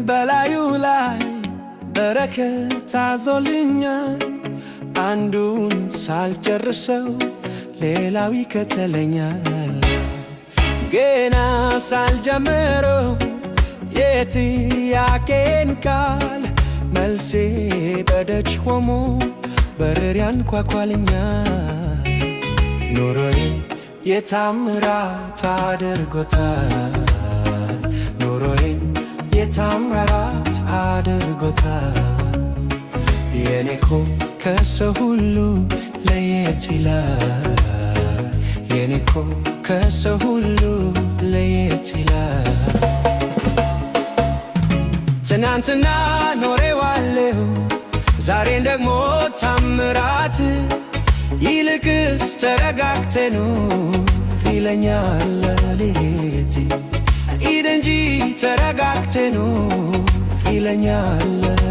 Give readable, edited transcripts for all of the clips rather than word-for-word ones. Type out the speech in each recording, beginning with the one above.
በላዩ ላይ በረከት አዞልኛል። አንዱን ሳልጨርሰው ሌላው ይከተለኛል። ገና ሳልጀምረው የጥያቄን ቃል መልሴ በደጅ ቆሞ በር ያንኳኳልኛል። ኑሮዬን የታምራት አድርጎታል። ኑሮዬን የታምራት አድርጎታል። የኔኮ ከሰው ሁሉ ለየት ይላል። የኔኮ ከሰው ሁሉ ለየት ይላል። ትናንትና ኖሬዋለሁ ዛሬን ደግሞ ታምራት ይልቅስ ተረጋግተ ኑር ይለኛል ሌሊቴ። ሂድ እንጂ ተረጋግተ ኑር ይለኛል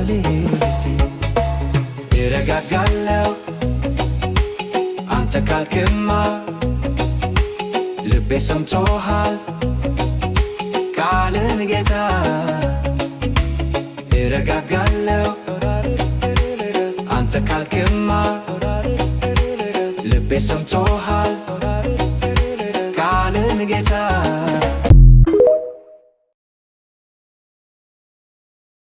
ሌሊቴ። እረጋጋለሁ አንተ ካልክማ ልቤ ሰምቶሃል ቃልን ጌታ። እረጋጋለሁ አንተ ካልክማ ልቤ ሰምቶሃል ቃልን ጌታ።